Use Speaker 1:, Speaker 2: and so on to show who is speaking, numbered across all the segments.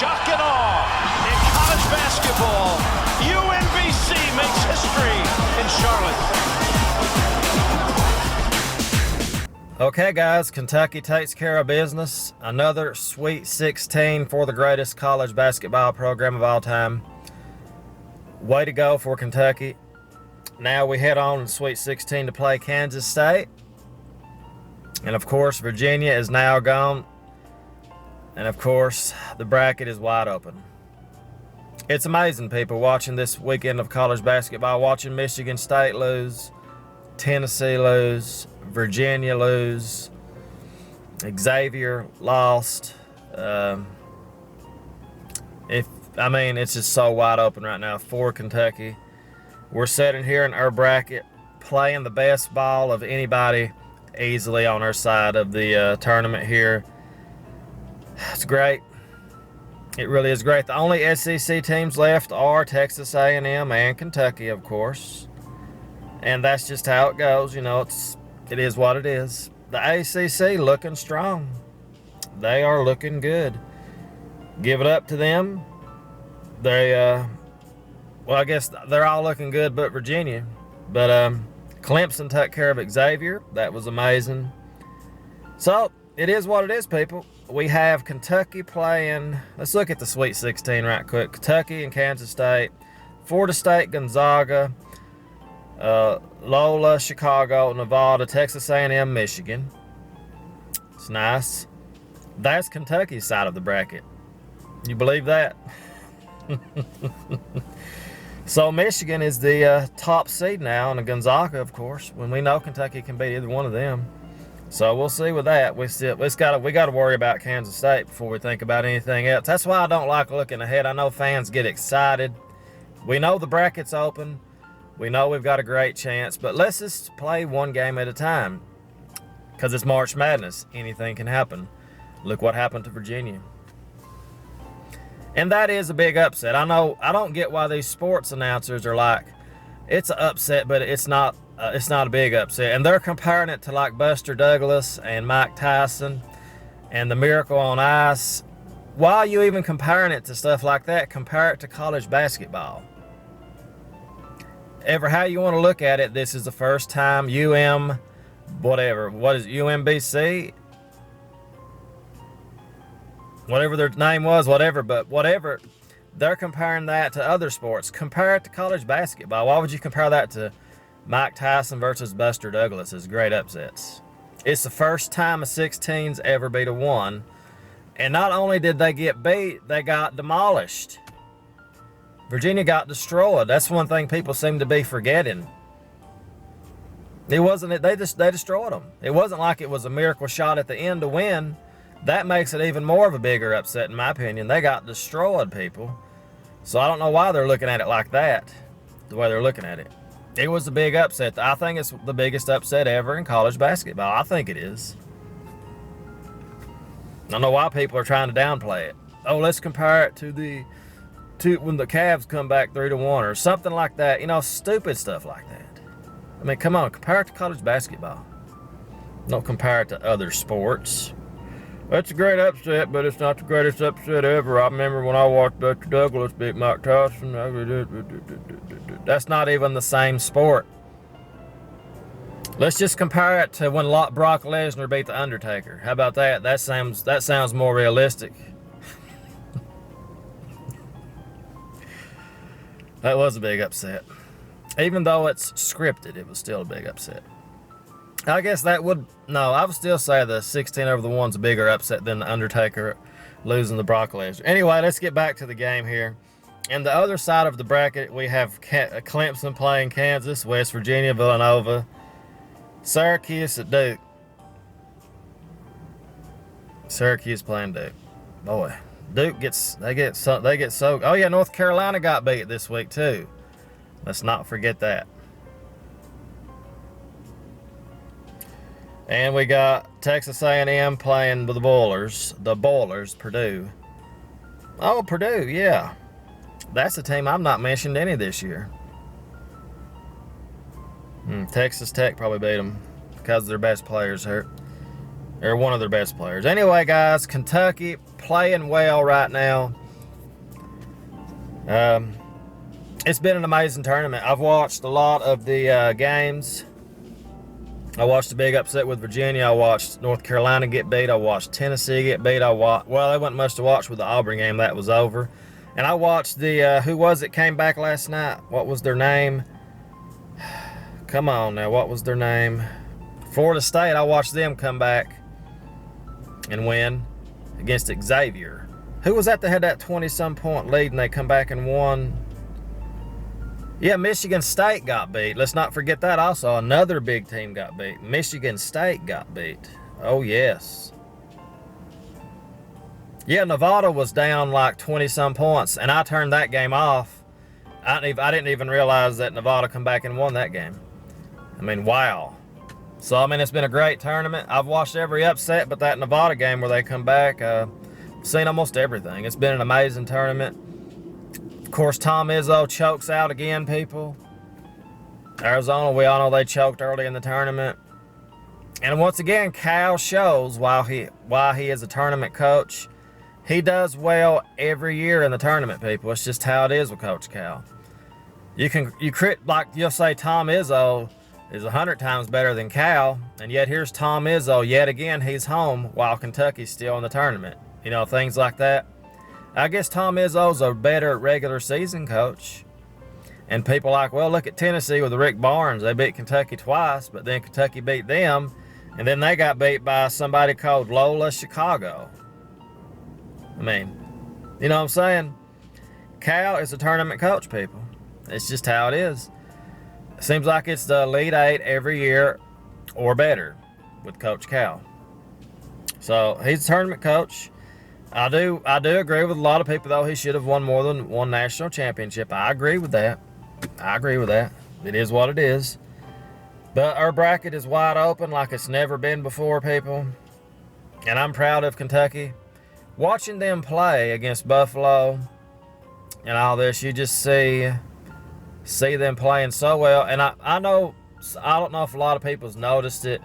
Speaker 1: shock and awe in college basketball. UMBC makes history in Charlotte.
Speaker 2: Okay, guys, Kentucky takes care of business. Another Sweet 16 for the greatest college basketball program of all time. Way to go for Kentucky. Now we head on to Sweet 16 to play Kansas State. And of course, Virginia is now gone. And of course, the bracket is wide open. It's amazing, people, watching this weekend of college basketball, watching Michigan State lose, Tennessee lose, Virginia lose, Xavier lost. It's just so wide open right now for Kentucky. We're sitting here in our bracket, playing the best ball of anybody easily on our side of the tournament here. It's great. It really is great. The only SEC teams left are Texas A&M and Kentucky, of course. And that's just how it goes. You know, it is what it is. The ACC looking strong. They are looking good. Give it up to them. I guess they're all looking good but Virginia. But Clemson took care of Xavier. That was amazing. So, it is what it is, people. We have Kentucky playing. Let's look at the Sweet 16 right quick. Kentucky and Kansas State. Florida State, Gonzaga. Loyola, Chicago, Nevada, Texas A&M, Michigan. It's nice. That's Kentucky's side of the bracket. You believe that? So Michigan is the top seed now, and Gonzaga, of course, when we know Kentucky can beat either one of them. So we'll see with that. We got to worry about Kansas State before we think about anything else. That's why I don't like looking ahead. I know fans get excited. We know the bracket's open. We know we've got a great chance, but let's just play one game at a time because it's March Madness. Anything can happen. Look what happened to Virginia. And that is a big upset. I know. I don't get why these sports announcers are like, it's an upset, but it's not a big upset. And they're comparing it to like Buster Douglas and Mike Tyson and the Miracle on Ice. Why are you even comparing it to stuff like that? Compare it to college basketball. How you want to look at it, this is the first time UMBC? Whatever their name was, whatever. They're comparing that to other sports. Compare it to college basketball. Why would you compare that to Mike Tyson versus Buster Douglas as great upsets? It's the first time a 16's ever beat a 1. And not only did they get beat, they got demolished. Virginia got destroyed. That's one thing people seem to be forgetting. They destroyed them. It wasn't like it was a miracle shot at the end to win. That makes it even more of a bigger upset, in my opinion. They got destroyed, people. So I don't know why they're looking at it like that, the way they're looking at it. It was a big upset. I think it's the biggest upset ever in college basketball. I think it is. I don't know why people are trying to downplay it. Oh, let's compare it to when the Cavs come back 3-1 or something like that. You know, stupid stuff like that. I mean, come on, compare it to college basketball. Don't compare it to other sports. That's a great upset, but it's not the greatest upset ever. I remember when I watched Buster Douglas beat Mike Tyson. That's not even the same sport. Let's just compare it to when Brock Lesnar beat The Undertaker. How about that? That sounds more realistic. That was a big upset. Even though it's scripted, it was still a big upset. I guess I would still say the 16 over the 1's a bigger upset than The Undertaker losing to Brock Lesnar. Anyway, let's get back to the game here. And the other side of the bracket, we have Clemson playing Kansas, West Virginia, Villanova, Syracuse at Duke. Syracuse playing Duke. Boy, Duke they get so. Oh yeah, North Carolina got beat this week too. Let's not forget that. And we got Texas A&M playing with the Boilers. Purdue. Oh, Purdue, yeah. That's a team I've not mentioned any this year. Texas Tech probably beat them because their best players hurt. Or one of their best players. Anyway, guys, Kentucky playing well right now. It's been an amazing tournament. I've watched a lot of the games. I watched the big upset with Virginia. I watched North Carolina get beat. I watched Tennessee get beat. Well, there wasn't much to watch with the Auburn game. That was over. And I watched the, who was it came back last night? What was their name? Come on now, what was their name? Florida State. I watched them come back and win against Xavier. Who was that had that 20-some point lead and they come back and won? Yeah, Michigan State got beat. Let's not forget that also. Another big team got beat. Michigan State got beat. Oh, yes. Yeah, Nevada was down like 20-some points, and I turned that game off. I didn't even realize that Nevada come back and won that game. I mean, wow. So, I mean, it's been a great tournament. I've watched every upset, but that Nevada game where they come back, seen almost everything. It's been an amazing tournament. Of course, Tom Izzo chokes out again, people. Arizona, we all know they choked early in the tournament. And once again, Cal shows why he is a tournament coach. He does well every year in the tournament, people. It's just how it is with Coach Cal. You'll say Tom Izzo is 100 times better than Cal, and yet here's Tom Izzo yet again. He's home while Kentucky's still in the tournament. You know, things like that. I guess Tom Izzo's a better regular season coach. And people are like, well, look at Tennessee with Rick Barnes. They beat Kentucky twice, but then Kentucky beat them, and then they got beat by somebody called Loyola Chicago. I mean, you know what I'm saying? Cal is a tournament coach, people. It's just how it is. It seems like it's the Elite Eight every year or better with Coach Cal. So he's a tournament coach. I do agree with a lot of people, though. He should have won more than one national championship. I agree with that. It is what it is. But our bracket is wide open like it's never been before, people. And I'm proud of Kentucky. Watching them play against Buffalo and all this, you just see them playing so well. And I don't know if a lot of people's noticed it,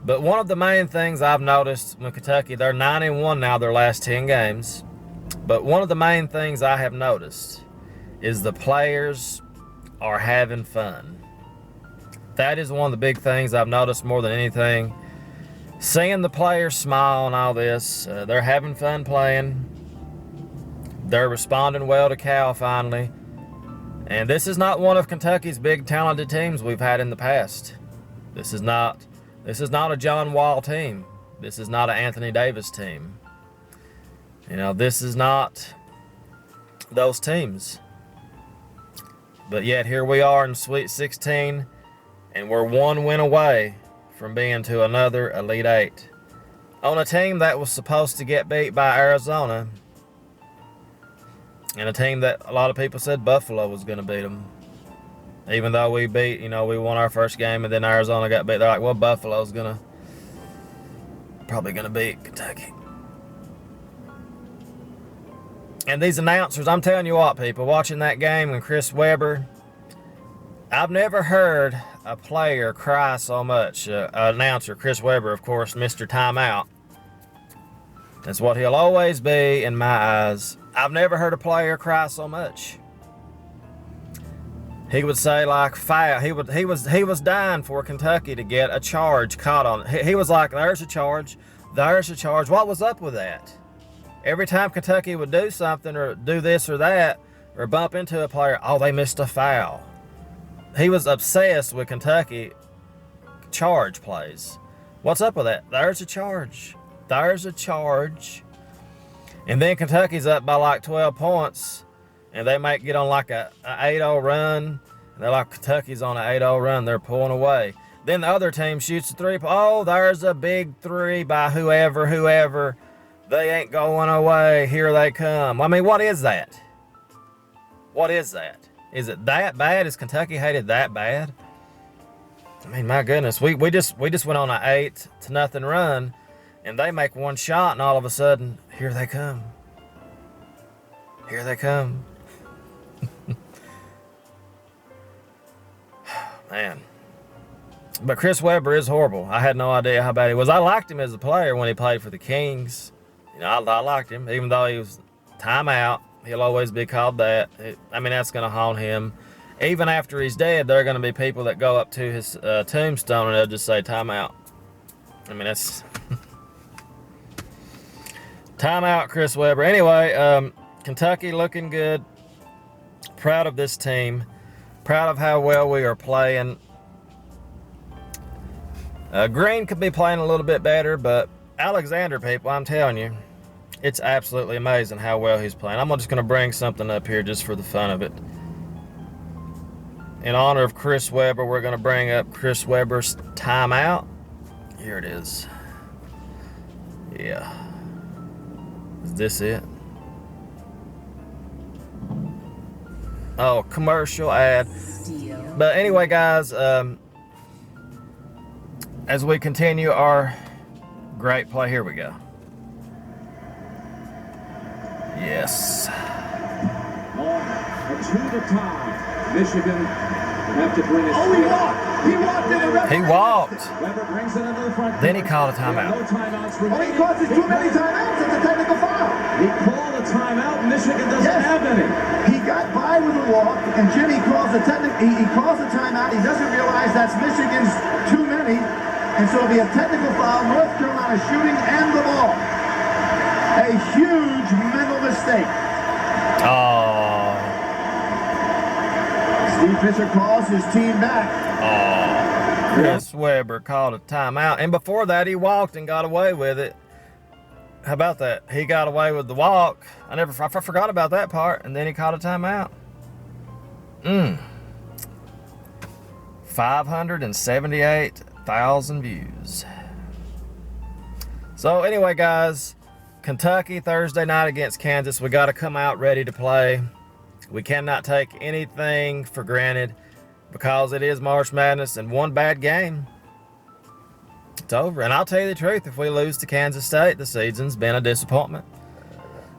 Speaker 2: but one of the main things I've noticed with Kentucky, they're 9-1 now, their last 10 games. But one of the main things I have noticed is the players are having fun. That is one of the big things I've noticed more than anything. Seeing the players smile and all this, they're having fun playing. They're responding well to Cal finally. And this is not one of Kentucky's big talented teams we've had in the past. This is not a John Wall team. This is not an Anthony Davis team. You know, this is not those teams. But yet here we are in Sweet 16, and we're one win away from being to another Elite Eight. On a team that was supposed to get beat by Arizona, and a team that a lot of people said Buffalo was going to beat them. Even though we won our first game and then Arizona got beat. They're like, well, Buffalo's probably going to beat Kentucky. And these announcers, I'm telling you what, people, watching that game and Chris Webber, I've never heard a player cry so much. Announcer, Chris Webber, of course, Mr. Timeout. That's what he'll always be in my eyes. I've never heard a player cry so much. He would say like foul. He was dying for Kentucky to get a charge caught on. He was like, there's a charge. What was up with that? Every time Kentucky would do something or do this or that or bump into a player, oh, they missed a foul. He was obsessed with Kentucky charge plays. What's up with that? There's a charge. And then Kentucky's up by like 12 points. And they might get on like a 8-0 run. And they're like, Kentucky's on an 8-0 run. They're pulling away. Then the other team shoots a three. Oh, there's a big three by whoever. They ain't going away. Here they come. I mean, what is that? Is it that bad? Is Kentucky hated that bad? I mean, my goodness. We just went on an 8-0 run. And they make one shot, and all of a sudden, here they come. Man. But Chris Webber is horrible. I had no idea how bad he was. I liked him as a player when he played for the Kings. You know, I liked him, even though he was timeout. He'll always be called that. I mean, that's going to haunt him. Even after he's dead, there are going to be people that go up to his tombstone and they'll just say, timeout. I mean, that's... timeout, Chris Webber. Anyway, Kentucky looking good. Proud of this team. Proud of how well we are playing. Green could be playing a little bit better, but Alexander, people, I'm telling you, it's absolutely amazing how well he's playing. I'm just going to bring something up here just for the fun of it. In honor of Chris Webber, we're going to bring up Chris Webber's timeout. Here it is. Yeah. Is this it? Oh, commercial ad. But anyway, guys, as we continue our great play, here we go. Yes.
Speaker 3: A 2 to tie. Michigan would have to bring his
Speaker 4: he walked.
Speaker 2: He walked.
Speaker 3: Weber brings it into the front.
Speaker 2: Then he called a timeout.
Speaker 3: No timeouts
Speaker 4: Oh, he
Speaker 3: remaining.
Speaker 4: causes too many timeouts. It's a technical foul.
Speaker 3: He called a timeout. Michigan doesn't have any.
Speaker 4: He got by with a walk, and Jimmy calls a he calls a timeout. He doesn't realize that's Michigan's too many, and so it'll be a technical foul. North Carolina shooting and the ball. A huge mental mistake.
Speaker 2: Oh.
Speaker 4: Steve Fisher calls his team back.
Speaker 2: Oh. Chris Webber called a timeout, and before that, he walked and got away with it. How about that? He got away with the walk. I forgot about that part, and then he called a timeout. 578,000 views. So anyway, guys, Kentucky Thursday night against Kansas. We got to come out ready to play. We cannot take anything for granted because it is March Madness, and one bad game, it's over. And I'll tell you the truth, if we lose to Kansas State, the season's been a disappointment.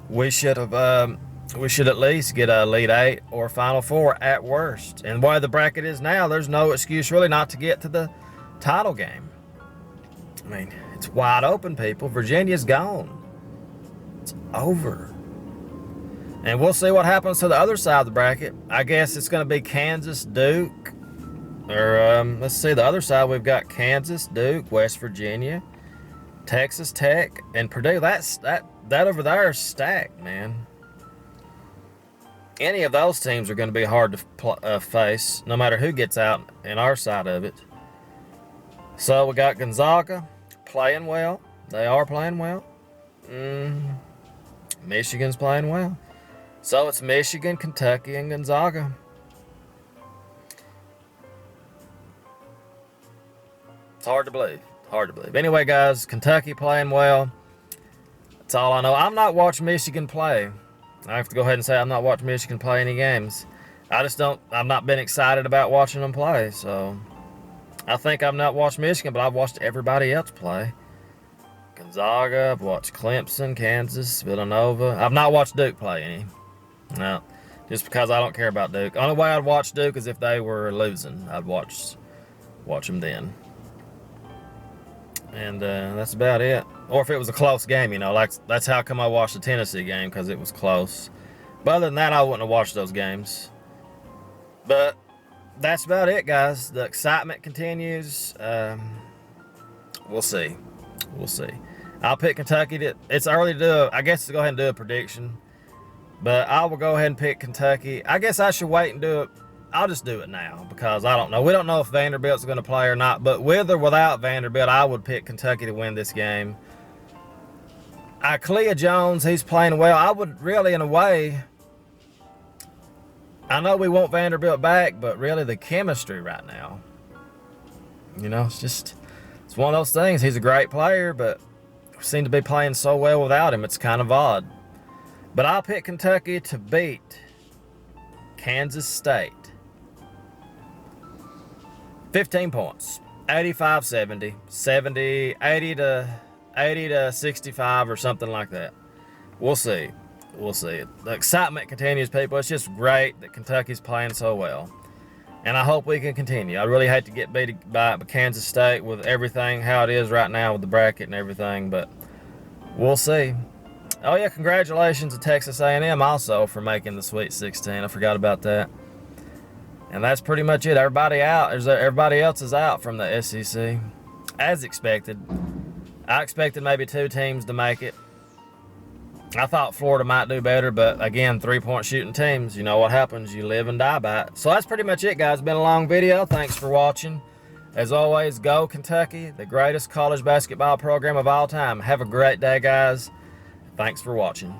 Speaker 2: We should at least get a Elite Eight or Final Four at worst. And the way the bracket is now, there's no excuse really not to get to the title game. I mean, it's wide open, people. Virginia's gone. It's over. And we'll see what happens to the other side of the bracket. I guess it's going to be Kansas, Duke. Or, let's see, the other side, we've got Kansas, Duke, West Virginia, Texas Tech, and Purdue. That over there is stacked, man. Any of those teams are going to be hard to face, no matter who gets out in our side of it. So we got Gonzaga playing well. They are playing well. Michigan's playing well. So it's Michigan, Kentucky, and Gonzaga. It's hard to believe. Hard to believe. Anyway, guys, Kentucky playing well. That's all I know. I'm not watching Michigan play. I have to go ahead and say I'm not watching Michigan play any games. I've not been excited about watching them play. So I think I've not watched Michigan, but I've watched everybody else play. Gonzaga, I've watched Clemson, Kansas, Villanova. I've not watched Duke play any. No, just because I don't care about Duke. Only way I'd watch Duke is if they were losing. I'd watch them then. And that's about it. Or if it was a close game, like that's how come I watched the Tennessee game, because it was close. But other than that, I wouldn't have watched those games. But that's about it, guys. The excitement continues. We'll see. We'll see. I'll pick Kentucky. It's early to do, I guess, to go ahead and do a prediction. But I will go ahead and pick Kentucky. I guess I should wait and do it. I'll just do it now because I don't know. We don't know if Vanderbilt's going to play or not. But with or without Vanderbilt, I would pick Kentucky to win this game. Clea Jones, he's playing well. I would really, in a way, I know we want Vanderbilt back, but really the chemistry right now, it's one of those things. He's a great player, but we seem to be playing so well without him. It's kind of odd. But I'll pick Kentucky to beat Kansas State. 15 points. 85-70. 80 to 65 or something like that. We'll see. We'll see. The excitement continues, people. It's just great that Kentucky's playing so well. And I hope we can continue. I really hate to get beat by Kansas State with everything how it is right now with the bracket and everything, but we'll see. Oh yeah, congratulations to Texas A&M also for making the Sweet 16. I forgot about that. And that's pretty much it. Everybody out. Everybody else is out from the SEC, as expected. I expected maybe 2 teams to make it. I thought Florida might do better, but again, 3-point shooting teams, you know what happens. You live and die by it. So that's pretty much it, guys. It's been a long video. Thanks for watching. As always, go Kentucky, the greatest college basketball program of all time. Have a great day, guys. Thanks for watching.